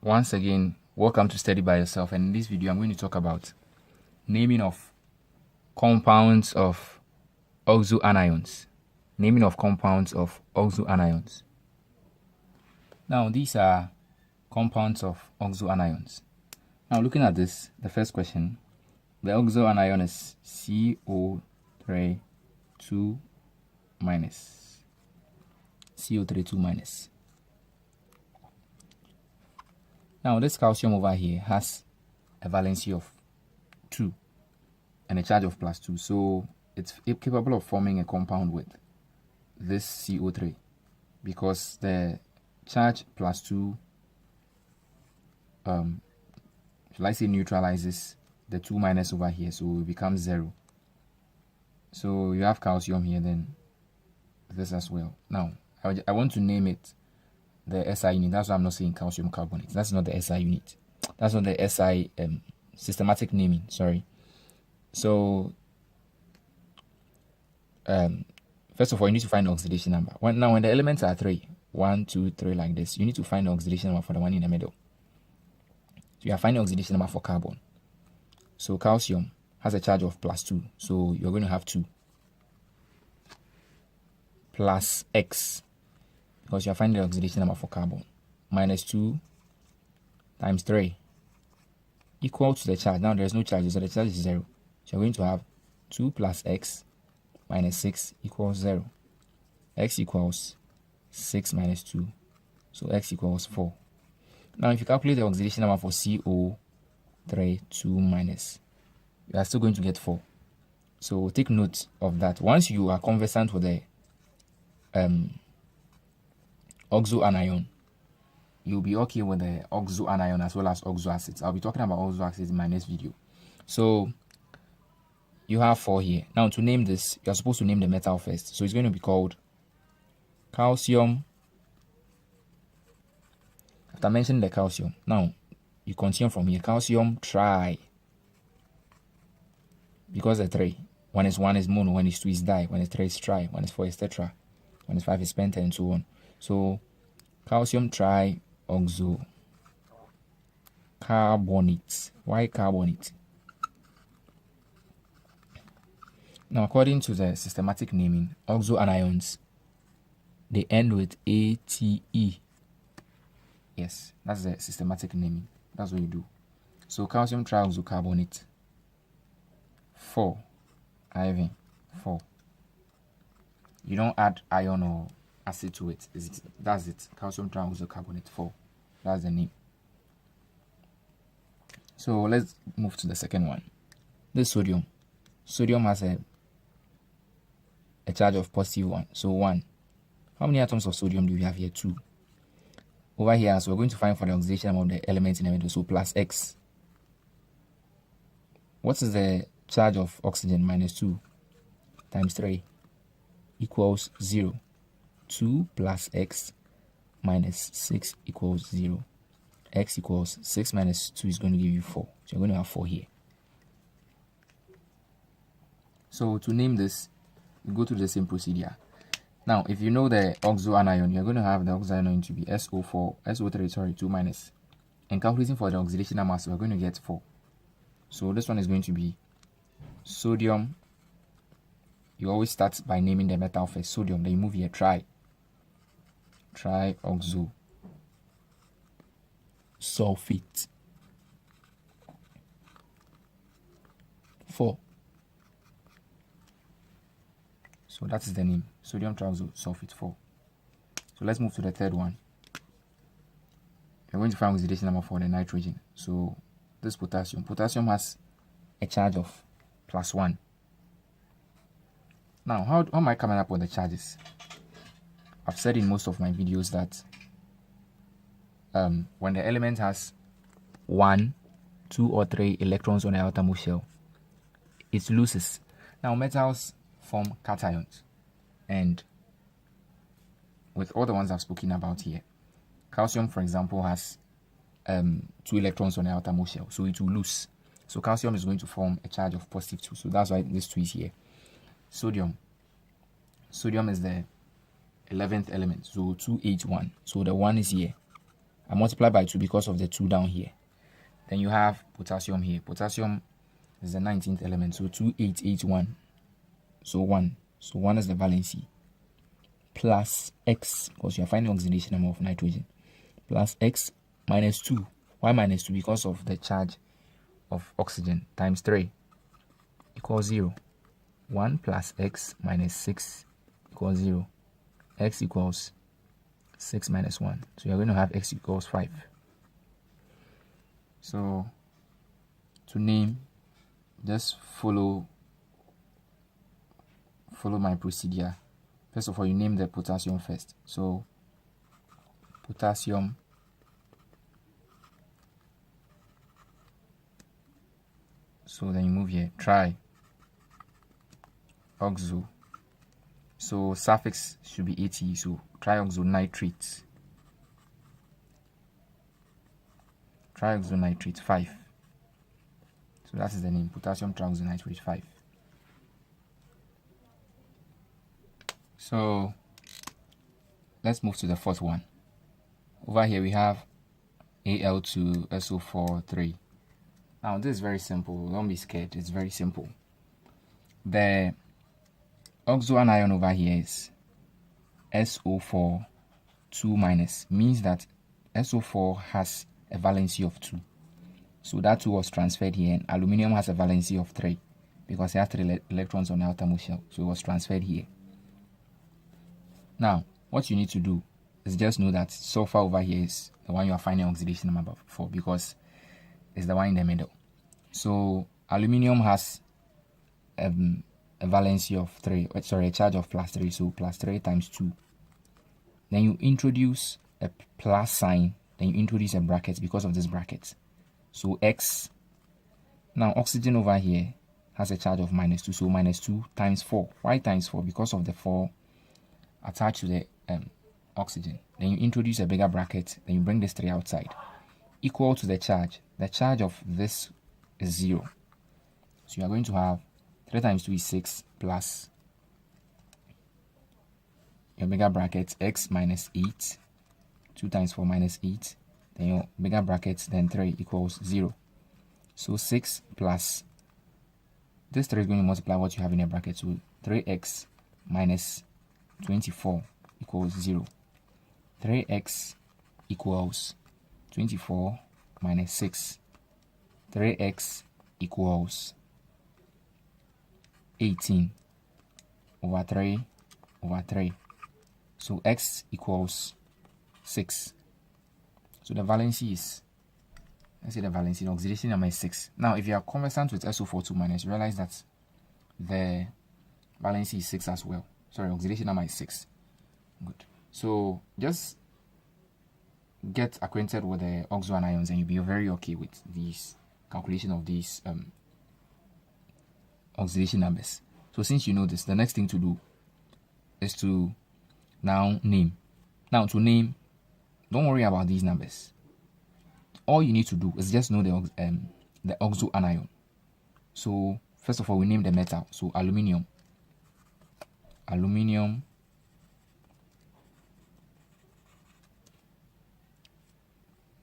Once again, welcome to Study by Yourself, and in this video I'm going to talk about naming of compounds of oxoanions. Naming of compounds of oxoanions. Now these are compounds of oxoanions. Now looking at this, the first question, the oxoanion is CO3 2 minus. CO3 2 minus. Now this calcium over here has a valency of 2 and a charge of +2, so it's capable of forming a compound with this CO3 because the charge +2 shall I say neutralizes the 2 minus over here, so it becomes 0. So you have calcium here, then this as well. Now I want to name it the SI unit. That's why I'm not saying calcium carbonate. That's not the SI unit. That's not the SI systematic naming. Sorry. So first of all, you need to find the oxidation number. When the elements are 3, 1, 2, 3 like this, you need to find the oxidation number for the one in the middle. So you are finding the oxidation number for carbon. So calcium has a charge of +2, so you're going to have 2 plus X, because you are finding the oxidation number for carbon, minus 2 times 3 equal to the charge. Now there is no charge, so the charge is 0. So you're going to have 2 plus X minus 6 equals 0. X equals 6 minus 2, so X equals 4. Now if you calculate the oxidation number for CO3 2 minus, you are still going to get 4. So take note of that. Once you are conversant with the oxoanion, you'll be okay with the oxoanion as well as oxoacids. I'll be talking about oxoacids in my next video. So you have 4 here. Now to name this, you're supposed to name the metal first. So it's going to be called calcium. After mentioning the calcium, now you continue from here. Calcium tri, because the 3, when it's 1 is mono, when it's 2 is di, when it's 3 is tri, when it's 4 is tetra, when it's 5 is penta, and so on. So calcium trioxocarbonate. Why carbonate? Now according to the systematic naming, oxoanions, they end with ATE. Yes, that's the systematic naming. That's what you do. So calcium trioxocarbonate 4, IV 4. You don't add ion or acid to it. That's it. Calcium trioxocarbonate 4. That's the name. So let's move to the second one. This sodium. Sodium has a charge of +1. So 1. How many atoms of sodium do we have here? 2. Over here, so we're going to find for the oxidation of the element in the middle. So plus X. What is the charge of oxygen? -2 times 3 equals 0. 2 plus X minus 6 equals 0. X equals 6 minus 2 is going to give you 4. So you're going to have 4 here. So to name this, you go through the same procedure. Now, if you know the oxoanion, you're going to have the oxoanion to be SO3 2 minus. And calculating for the oxidation number, so we're going to get 4. So this one is going to be sodium. You always start by naming the metal first. Sodium, then you move here, trioxosulfate 4. So that is the name, sodium trioxosulfate 4. So let's move to the third one. We're going to find oxidation number for the nitrogen. So this potassium. Potassium has a charge of +1. Now, how am I coming up with the charges? I've said in most of my videos that when the element has 1, 2, or 3 electrons on the outermost shell, it loses. Now, metals form cations, and with all the ones I've spoken about here, calcium, for example, has 2 electrons on the outermost shell, so it will lose. So calcium is going to form a charge of +2, so that's why this 2 is here. Sodium is the 11th element, so 2H1, so the 1 is here. I multiply by 2 because of the 2 down here. Then you have potassium here. Potassium is the 19th element, so 2881. So 1. So 1 is the valency. Plus X, because you are finding oxidation number of nitrogen. Plus X minus 2. Why minus 2? Because of the charge of oxygen times 3 equals 0. 1 plus X minus 6 equals 0. X equals 6 minus 1. So you're going to have X equals 5. So to name, just follow my procedure. First of all, you name the potassium first. So potassium so then you move here, tri oxo. So suffix should be AT, so trioxonitrate. Trioxonitrate 5. So that is the name, potassium trioxonitrate 5. So let's move to the fourth one. Over here we have Al2SO4 3. Now this is very simple. Don't be scared. It's very simple. The oxo anion over here is SO4 2 minus, means that SO4 has a valency of 2. So that 2 was transferred here, and aluminium has a valency of 3 because it has 3 electrons on the outermost shell. So it was transferred here. Now, what you need to do is just know that sulfur over here is the one you are finding oxidation number for because it's the one in the middle. So aluminium has a valency of 3, a charge of plus 3, so plus 3 times 2. Then you introduce a plus sign, then you introduce a bracket because of this bracket. So X. Now oxygen over here has a charge of minus 2, so minus 2 times 4. Why times 4? Because of the 4 attached to the oxygen. Then you introduce a bigger bracket, then you bring this 3 outside. Equal to the charge. The charge of this is 0. So you are going to have 3 times 2 is 6 plus your bigger bracket X minus 8. 2 times 4 minus 8. Then your bigger bracket, then 3 equals 0. So 6 plus this 3 is going to multiply what you have in your bracket. So 3x minus 24 equals 0. 3x equals 24 minus 6. 3x equals 18 over 3 over 3. So x equals 6. So the valency is, let's say the valency, the oxidation number is 6. Now, if you are conversant with SO4 2 minus, you realize that the valency is 6 as well. Sorry, oxidation number is 6. Good. So just get acquainted with the oxo anions and you'll be very okay with these calculation of these oxidation numbers. So since you know this, the next thing to do is to now name. Now to name, don't worry about these numbers. All you need to do is just know the oxo anion. So first of all, we name the metal. So aluminium. Aluminium.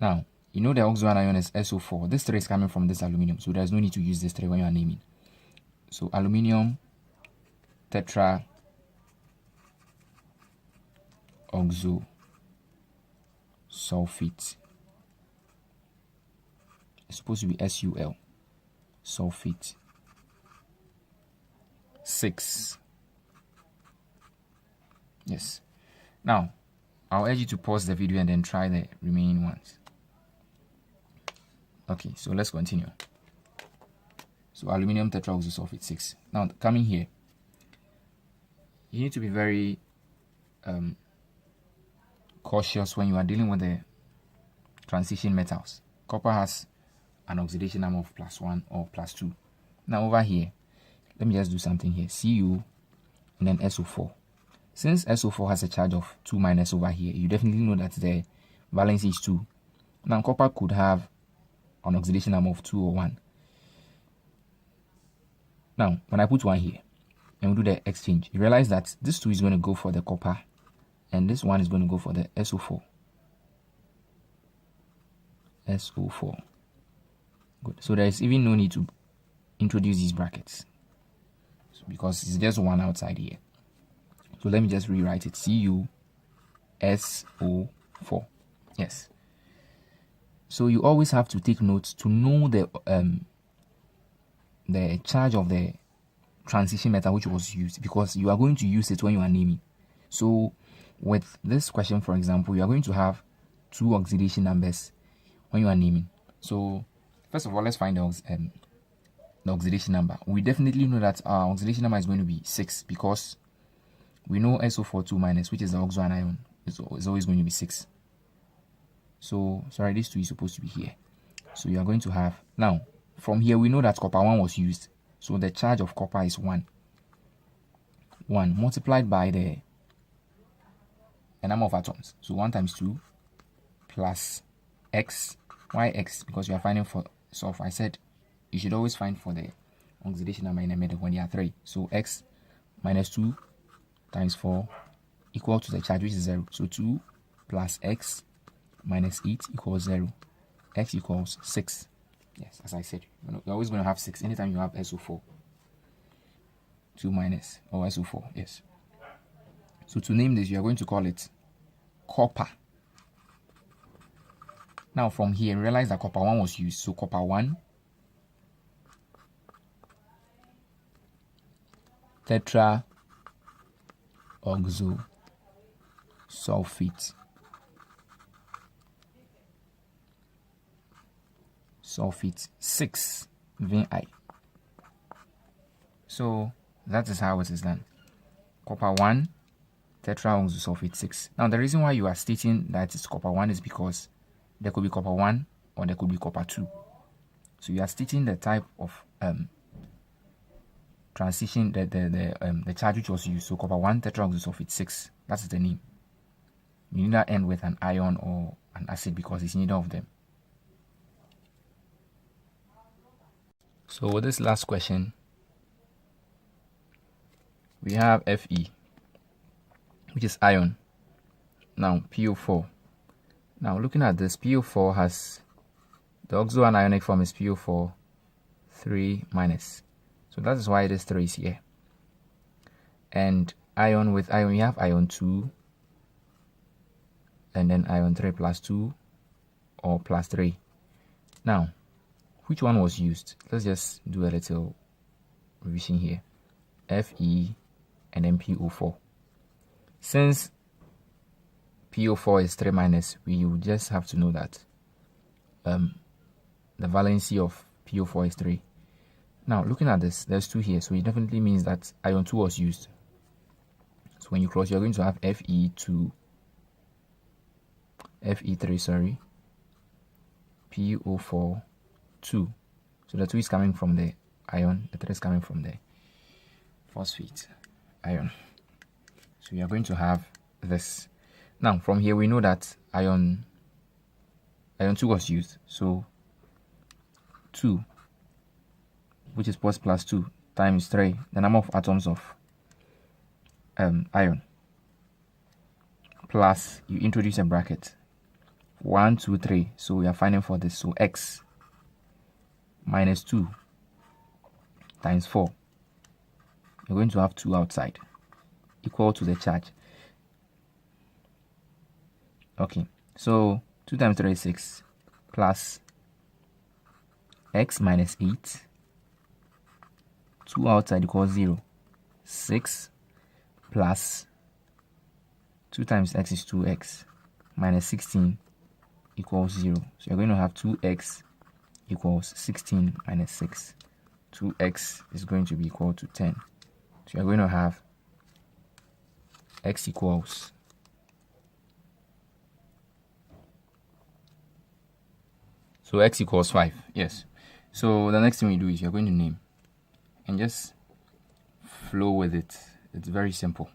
Now, you know the oxo anion is SO4. This 3 is coming from this aluminium, so there's no need to use this 3 when you are naming. So aluminium tetra oxo sulfate. It's supposed to be SUL. Sulfate. 6. Yes. Now, I'll urge you to pause the video and then try the remaining ones. Okay, so let's continue. So aluminium tetraoxosulfate 6. Now, coming here, you need to be very cautious when you are dealing with the transition metals. Copper has an oxidation number of +1 or +2. Now over here, let me just do something here. Cu and then SO4. Since SO4 has a charge of 2 minus over here, you definitely know that the valency is 2. Now copper could have an oxidation number of 2 or 1. Now, when I put 1 here and we do the exchange, you realize that this 2 is going to go for the copper and this 1 is going to go for the SO4. SO4. Good. So there is even no need to introduce these brackets, because it's just one outside here. So let me just rewrite it. CuSO4. Yes. So you always have to take notes to know the charge of the transition metal which was used, because you are going to use it when you are naming. So with this question, for example, you are going to have two oxidation numbers when you are naming. So first of all, let's find the oxidation number. We definitely know that our oxidation number is going to be 6, because we know SO42 minus, which is the oxo anion, is always going to be 6. So sorry, this 2 is supposed to be here. So you are going to have, now from here we know that copper 1 was used, so the charge of copper is 1 multiplied by the number of atoms. So 1 times 2 plus x. Why x? Because you are finding for sulfur. I said you should always find for the oxidation number in the middle when there are 3. So x minus 2 times 4 equal to the charge, which is 0. So 2 plus x minus 8 equals 0. X equals 6. Yes, as I said, you're always going to have 6 anytime you have SO4. 2 minus, or SO4, yes. So to name this, you are going to call it copper. Now from here, realize that copper 1 was used. So copper 1 tetra oxo sulfate 6 VI. So that is how it is done. Copper 1 tetra oxo sulfate 6. Now the reason why you are stating that it's copper 1 is because there could be copper 1 or there could be copper 2. So you are stating the type of transition, the charge which was used. So copper 1 tetra oxo sulfate 6. That's the name. You need to end with an ion or an acid because it's neither of them. So with this last question, we have Fe, which is ion. Now PO4. Now looking at this, PO4 has the oxo anionic form is PO4 3 minus. So that is why this 3 is here. And ion, with ion, we have ion 2 and then ion 3 plus 2 or plus 3. Now, which one was used? Let's just do a little revision here. Fe and then PO4. Since PO4 is 3 minus, we will just have to know that the valency of PO4 is 3. Now, looking at this, there's 2 here, so it definitely means that ion 2 was used. So when you cross, you're going to have Fe3, PO4, 2. So the 2 is coming from the ion, the 3 is coming from the phosphate ion. So we are going to have this. Now, from here, we know that ion 2 was used. So 2, which is plus 2 times 3, the number of atoms of ion, plus you introduce a bracket 1 2 3. So we are finding for this. So x minus 2 times 4, you're going to have 2 outside, equal to the charge. Okay, so 2 times 3 is 6, plus x minus 8, 2 outside equals 0. 6 plus 2 times x is 2x minus 16 equals 0. So you're going to have 2x equals 16 minus 6. 2x is going to be equal to 10. So you're going to have x equals x equals 5. Yes. So the next thing we do is you're going to name and just flow with it. It's very simple.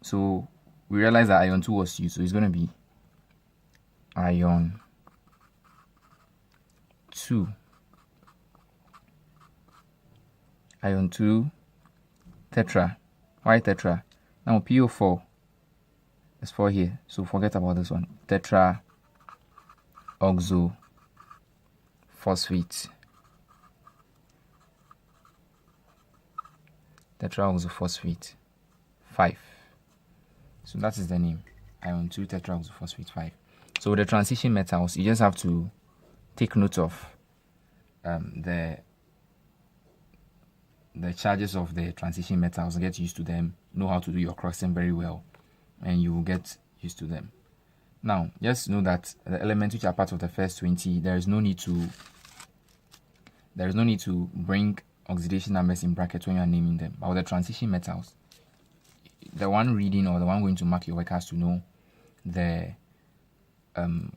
So we realize that ion 2 was used, so it's going to be ion 2. Ion 2 tetra. Why tetra? Now PO4 is 4 here, so forget about this one. Tetra oxo phosphate, tetraoxophosphate 5. So that is the name, ion 2 tetraoxophosphate 5. So the transition metals, you just have to take note of the charges of the transition metals, get used to them, know how to do your crossing very well, and you will get used to them. Now, just know that the elements which are part of the first 20, there is no need to bring oxidation numbers in brackets when you are naming them. But with the transition metals, the one reading or the one going to mark your work has to know the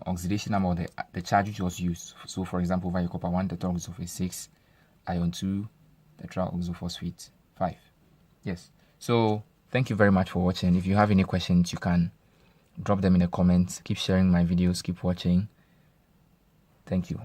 oxidation number or the charge which was used. So, for example, over your copper 1 tetraoxophosphate 6, ion 2 tetraoxophosphate 5. Yes. So, thank you very much for watching. If you have any questions, you can drop them in the comments. Keep sharing my videos. Keep watching. Thank you.